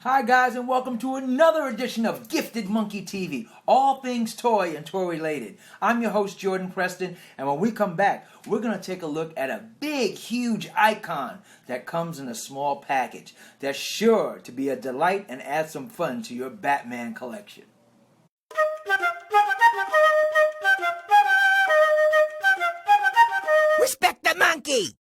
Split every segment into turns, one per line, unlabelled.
Hi guys, and welcome to another edition of Gifted Monkey TV, all things toy and toy related. I'm your host Jordan Preston, and when we come back, we're going to take a look at a big, huge icon that comes in a small package that's sure to be a delight and add some fun to your Batman collection.
Respect the monkey!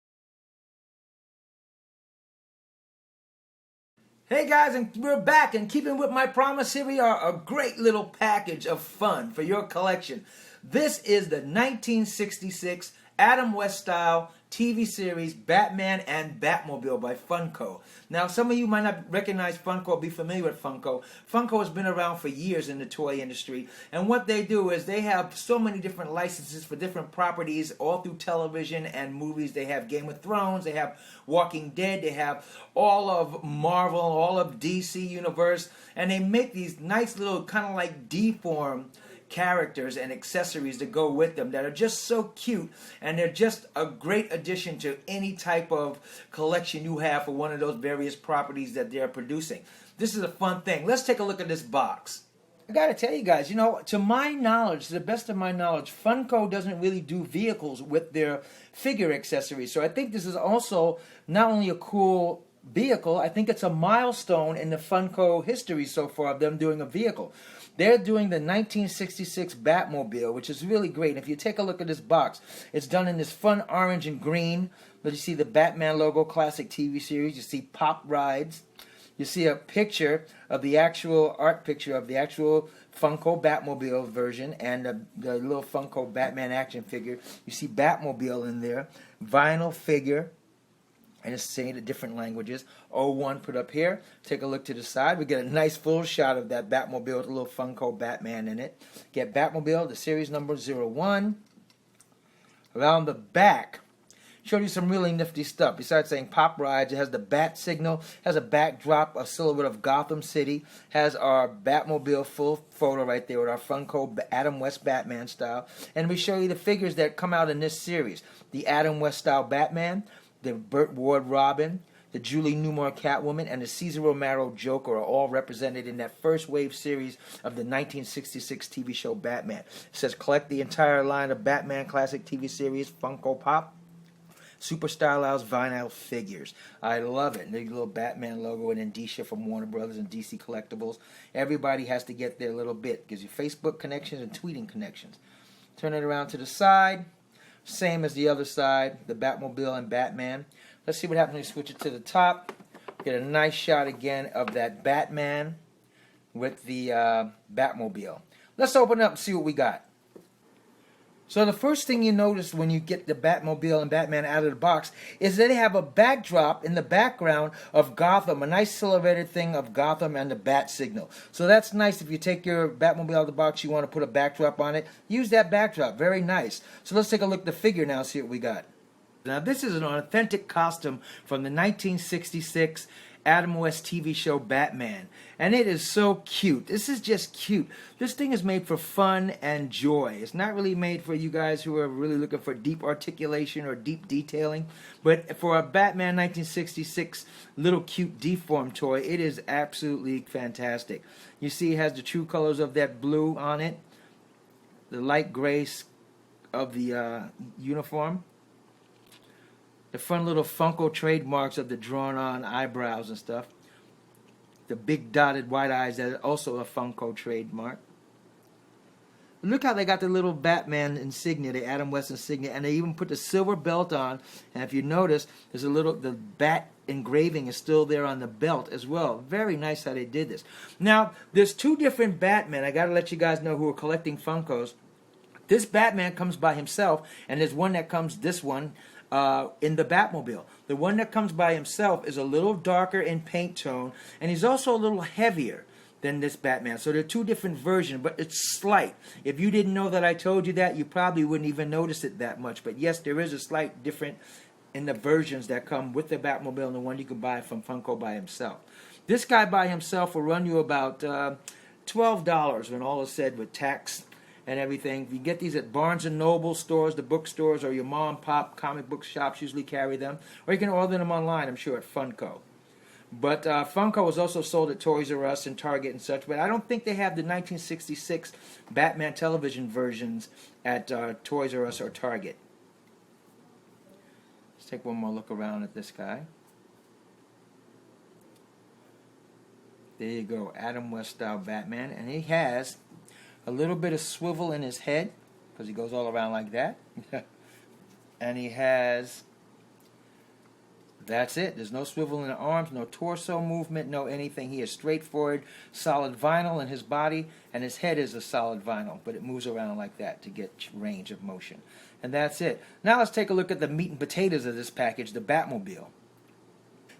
Hey guys, and we're back, and keeping with my promise, here we are, a great little package of fun for your collection. This is the 1966 Adam West style TV series Batman and Batmobile by FUNKO. Now, some of you might not recognize FUNKO or be familiar with FUNKO. FUNKO has been around for years in the toy industry, and what they do is they have so many different licenses for different properties all through television and movies. They have Game of Thrones, they have Walking Dead, they have all of Marvel, all of DC Universe, and they make these nice little kind of like deformed characters and accessories to go with them that are just so cute, and they're just a great addition to any type of collection you have for one of those various properties that they're producing. This is a fun thing. Let's take a look at this box. I gotta tell you guys, to my knowledge, to the best of my knowledge, FUNKO doesn't really do vehicles with their figure accessories. So I think this is also not only a cool vehicle, I think it's a milestone in the FUNKO history so far of them doing a vehicle. They're doing the 1966 Batmobile, which is really great. If you take a look at this box, it's done in this fun orange and green. But you see the Batman logo, classic TV series. You see pop rides. You see a picture of the actual art picture of the actual FUNKO Batmobile version and the little FUNKO Batman action figure. You see Batmobile in there, vinyl figure. And it's saying the different languages. O1 put up here. Take a look to the side. We get a nice full shot of that Batmobile with a little FUNKO Batman in it. Get Batmobile, the series number 01. Around the back, showed you some really nifty stuff. Besides saying pop rides, it has the bat signal, has a backdrop, a silhouette of Gotham City, has our Batmobile full photo right there with our FUNKO Adam West Batman style. And we show you the figures that come out in this series. The Adam West style Batman, the Burt Ward Robin, the Julie Newmar Catwoman, and the Cesar Romero Joker are all represented in that first wave series of the 1966 TV show Batman. It says collect the entire line of Batman classic TV series FUNKO Pop. Super stylized vinyl figures. I love it. The little Batman logo and Indicia from Warner Brothers and DC Collectibles. Everybody has to get their little bit. Gives you Facebook connections and tweeting connections. Turn it around to the side. Same as the other side, the Batmobile and Batman. Let's see what happens when we switch it to the top. Get a nice shot again of that Batman with the Batmobile. Let's open it up and see what we got. So the first thing you notice when you get the Batmobile and Batman out of the box is that they have a backdrop in the background of Gotham, a nice silhouetted thing of Gotham and the bat signal. So that's nice. If you take your Batmobile out of the box, you want to put a backdrop on it, use that backdrop. Very nice. So let's take a look at the figure now and see what we got. Now this is an authentic costume from the 1966 Adam West TV show Batman, and it is so cute. This is just cute. This thing is made for fun and joy. It's not really made for you guys who are really looking for deep articulation or deep detailing, but for a Batman 1966 little cute deformed toy, it is absolutely fantastic. You see it has the true colors of that blue on it, the light gray of the uniform. The fun little FUNKO trademarks of the drawn-on eyebrows and stuff. The big dotted white eyes, that is also a FUNKO trademark. Look how they got the little Batman insignia, the Adam West insignia, and they even put the silver belt on. And if you notice, there's the bat engraving is still there on the belt as well. Very nice how they did this. Now, there's two different Batmen. I got to let you guys know who are collecting FUNKOs. This Batman comes by himself, and there's one that comes, this one, in the Batmobile. The one that comes by himself is a little darker in paint tone, and he's also a little heavier than this Batman. So they're two different versions, but it's slight. If you didn't know that I told you that, you probably wouldn't even notice it that much. But yes, there is a slight difference in the versions that come with the Batmobile and the one you can buy from FUNKO by himself. This guy by himself will run you about $12 when all is said with tax and everything. You get these at Barnes & Noble stores, the bookstores, or your mom and pop comic book shops usually carry them. Or you can order them online, I'm sure, at FUNKO. But Funko was also sold at Toys R Us and Target and such. But I don't think they have the 1966 Batman television versions at Toys R Us or Target. Let's take one more look around at this guy. There you go, Adam West style Batman. And he has a little bit of swivel in his head, because he goes all around like that. And he has, that's it. There's no swivel in the arms, no torso movement, no anything. He is straightforward, solid vinyl in his body, and his head is a solid vinyl, but it moves around like that to get range of motion. And that's it. Now let's take a look at the meat and potatoes of this package, the Batmobile.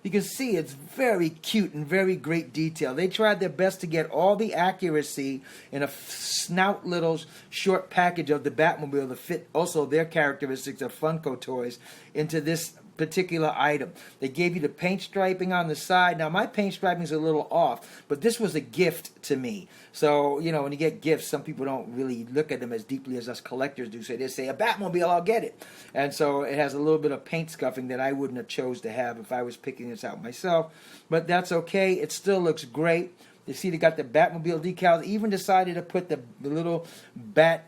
You can see it's very cute and very great detail. They tried their best to get all the accuracy in a snout little short package of the Batmobile to fit also their characteristics of Funko toys into this particular item. They gave you the paint striping on the side. Now my paint striping is a little off, but this was a gift to me. So, you know, when you get gifts, some people don't really look at them as deeply as us collectors do. So they say, a Batmobile, I'll get it. And so it has a little bit of paint scuffing that I wouldn't have chose to have if I was picking this out myself. But that's okay. It still looks great. You see they got the Batmobile decals. Even decided to put the little bat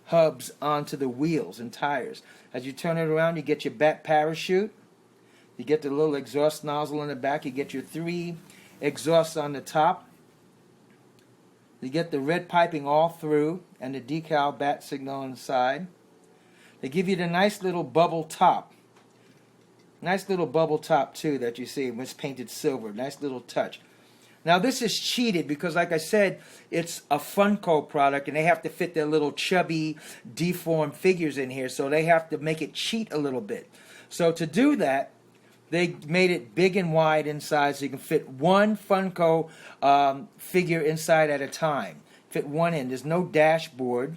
hubs onto the wheels and tires. As you turn it around, you get your bat parachute. You get the little exhaust nozzle in the back. You get your 3 exhausts on the top. You get the red piping all through and the decal bat signal on the side. They give you the nice little bubble top. Nice little bubble top too that you see. It's painted silver. Nice little touch. Now this is cheated because, like I said, it's a Funko product and they have to fit their little chubby, deformed figures in here, so they have to make it cheat a little bit. So to do that, they made it big and wide inside so you can fit one Funko figure inside at a time. Fit one in. There's no dashboard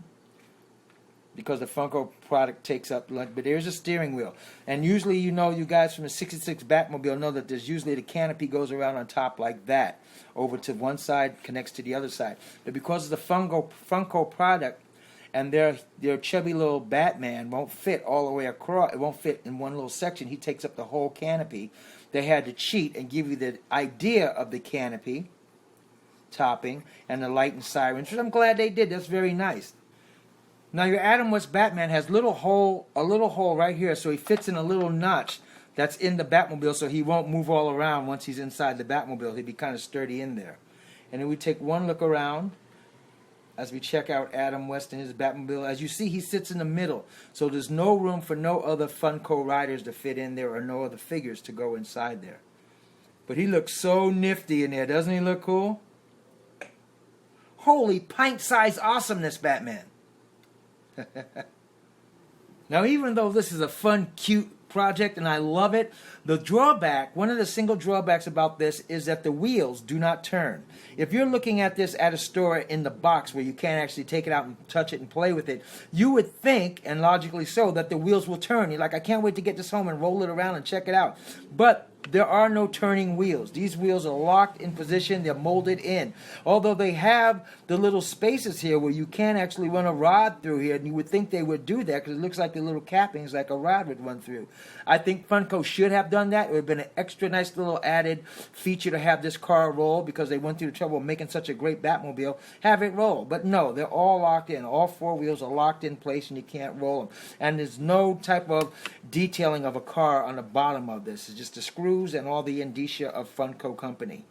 because the Funko product takes up lunch, but there's a steering wheel. And usually, you know, you guys from the 66 Batmobile know that there's usually the canopy goes around on top like that. Over to one side, connects to the other side. But because of the Funko product and their chubby little Batman won't fit all the way across, it won't fit in one little section, he takes up the whole canopy. They had to cheat and give you the idea of the canopy topping and the light and sirens, which I'm glad they did. That's very nice. Now your Adam West Batman has a little hole right here, so he fits in a little notch that's in the Batmobile, so he won't move all around once he's inside the Batmobile. He'll be kind of sturdy in there. And then we take one look around as we check out Adam West and his Batmobile. As you see, he sits in the middle, so there's no room for no other Funko riders to fit in there or no other figures to go inside there. But he looks so nifty in there. Doesn't he look cool? Holy pint-sized awesomeness, Batman. Now, even though this is a fun, cute project and I love it, the drawback, one of the single drawbacks about this is that the wheels do not turn. If you're looking at this at a store in the box where you can't actually take it out and touch it and play with it, you would think, and logically so, that the wheels will turn. You're like, I can't wait to get this home and roll it around and check it out. But there are no turning wheels. These wheels are locked in position. They're molded in. Although they have the little spaces here where you can actually run a rod through here, and you would think they would do that because it looks like the little cappings like a rod would run through. I think Funko should have done that. It would have been an extra nice little added feature to have this car roll because they went through the trouble of making such a great Batmobile. Have it roll. But no, they're all locked in. All 4 wheels are locked in place and you can't roll them. And there's no type of detailing of a car on the bottom of this. It's just the screws and all the indicia of Funko Company.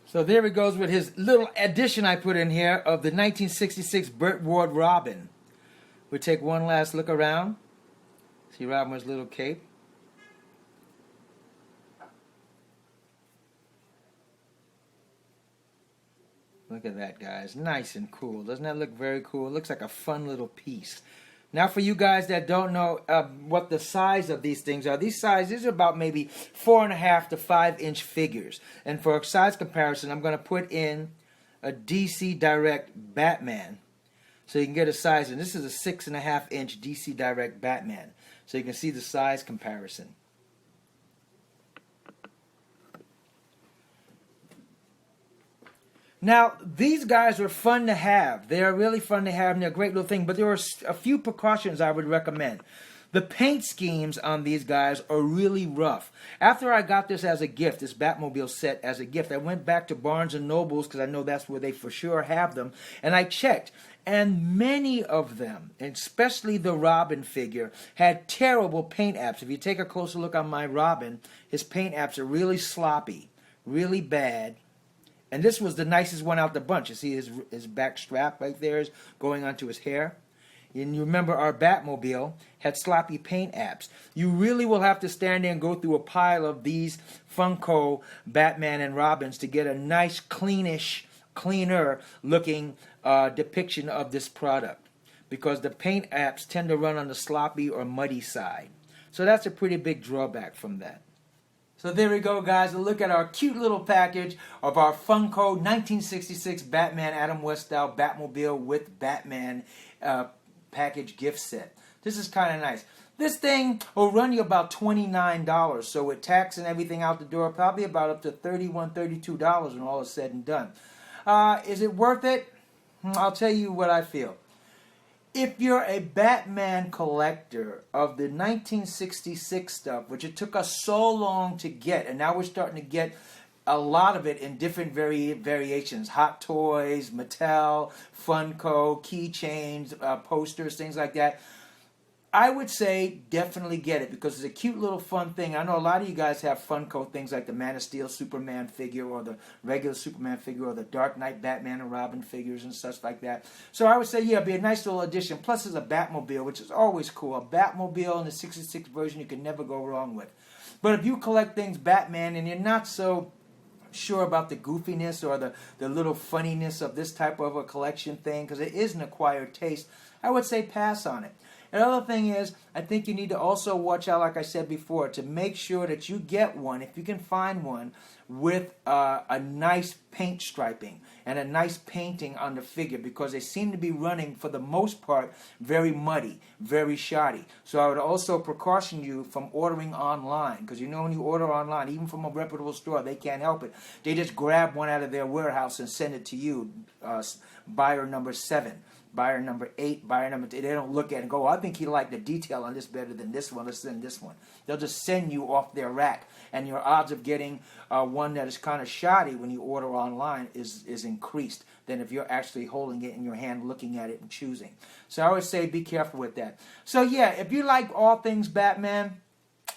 So there he goes with his little addition I put in here of the 1966 Burt Ward Robin. We'll take one last look around. See Robin with his little cape. Look at that, guys. Nice and cool. Doesn't that look very cool? It looks like a fun little piece. Now, for you guys that don't know what the size of these things are, these are about maybe 4.5 to 5-inch figures. And for a size comparison, I'm going to put in a DC Direct Batman, so you can get a size. And this is a 6.5-inch DC Direct Batman, so you can see the size comparison. Now, these guys are fun to have. They are really fun to have, and they're a great little thing. But there are a few precautions I would recommend. The paint schemes on these guys are really rough. After I got this as a gift, this Batmobile set as a gift, I went back to Barnes & Noble's because I know that's where they for sure have them, and I checked. And many of them, especially the Robin figure, had terrible paint apps. If you take a closer look on my Robin, his paint apps are really sloppy, really bad. And this was the nicest one out the bunch. You see his back strap right there is going onto his hair. And you remember our Batmobile had sloppy paint apps. You really will have to stand there and go through a pile of these Funko Batman and Robins to get a nice, cleaner looking depiction of this product. Because the paint apps tend to run on the sloppy or muddy side. So that's a pretty big drawback from that. So there we go, guys. A look at our cute little package of our Funko 1966 Batman Adam West style Batmobile with Batman package gift set. This is kind of nice. This thing will run you about $29, so with tax and everything out the door, probably about up to $31, $32 when all is said and done. Is it worth it? I'll tell you what I feel. If you're a Batman collector of the 1966 stuff, which it took us so long to get, and now we're starting to get a lot of it in different variations. Hot Toys, Mattel, Funko, keychains, posters, things like that. I would say definitely get it because it's a cute little fun thing. I know a lot of you guys have Funko things like the Man of Steel Superman figure or the regular Superman figure or the Dark Knight Batman and Robin figures and such like that. So I would say, yeah, it'd be a nice little addition. Plus, it's a Batmobile, which is always cool. A Batmobile in the 66 version you can never go wrong with. But if you collect things Batman and you're not so sure about the goofiness or the little funniness of this type of a collection thing, because it is an acquired taste, I would say pass on it. Another thing is, I think you need to also watch out, like I said before, to make sure that you get one, if you can find one, with a nice paint striping and a nice painting on the figure, because they seem to be running, for the most part, very muddy, very shoddy. So I would also precaution you from ordering online, because you know when you order online, even from a reputable store, they can't help it. They just grab one out of their warehouse and send it to you, buyer number 7. Buyer number 8, buyer number 10. They don't look at it and go, I think he liked the detail on this better than this one. Let's send this one. They'll just send you off their rack. And your odds of getting one that is kind of shoddy when you order online is increased than if you're actually holding it in your hand, looking at it and choosing. So I would say be careful with that. So yeah, if you like all things Batman,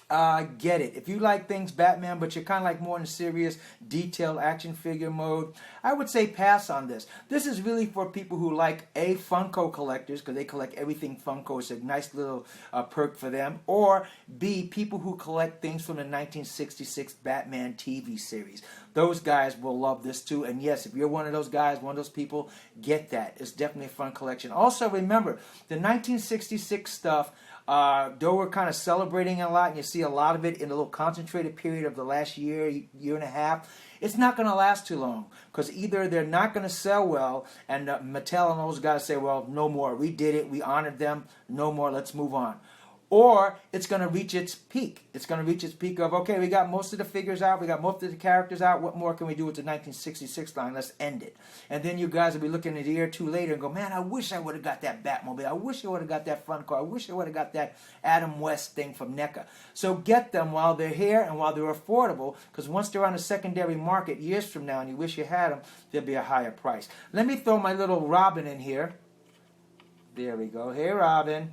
get it. If you like things Batman, but you're kind of like more in a serious, detailed action figure mode, I would say pass on this. This is really for people who like A, Funko collectors, because they collect everything Funko. It's a nice little perk for them. Or B, people who collect things from the 1966 Batman TV series. Those guys will love this too. And yes, if you're one of those guys, one of those people, get that. It's definitely a fun collection. Also remember, the 1966 stuff, though we're kind of celebrating a lot, and you see a lot of it in a little concentrated period of the last year and a half, it's not going to last too long, because either they're not going to sell well, and Mattel and those guys say, well, no more. We did it. We honored them. No more. Let's move on. Or it's going to reach its peak. It's going to reach its peak of, okay, we got most of the figures out. We got most of the characters out. What more can we do with the 1966 line? Let's end it. And then you guys will be looking at a year or two later and go, man, I wish I would have got that Batmobile. I wish I would have got that Funko. I wish I would have got that Adam West thing from NECA. So get them while they're here and while they're affordable, because once they're on the secondary market years from now and you wish you had them, they'll be a higher price. Let me throw my little Robin in here. There we go. Hey, Robin.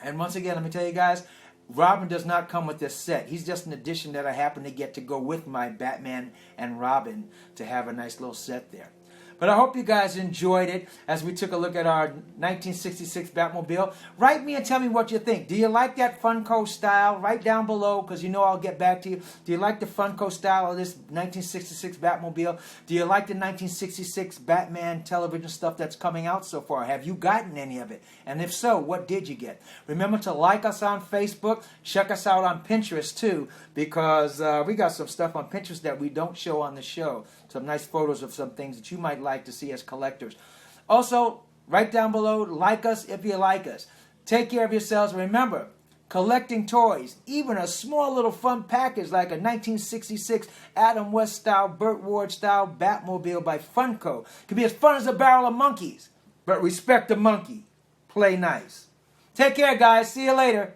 And once again, let me tell you guys, Robin does not come with this set. He's just an addition that I happen to get to go with my Batman and Robin to have a nice little set there. But I hope you guys enjoyed it as we took a look at our 1966 Batmobile. Write me and tell me what you think. Do you like that Funko style? Write down below, because you know I'll get back to you. Do you like the Funko style of this 1966 Batmobile? Do you like the 1966 Batman television stuff that's coming out so far? Have you gotten any of it? And if so, what did you get? Remember to like us on Facebook. Check us out on Pinterest too, because we got some stuff on Pinterest that we don't show on the show. Some nice photos of some things that you might like to see as collectors. Also, write down below, like us if you like us. Take care of yourselves. Remember, collecting toys, even a small little fun package like a 1966 Adam West style, Burt Ward style Batmobile by Funko can be as fun as a barrel of monkeys. But respect the monkey. Play nice. Take care, guys. See you later.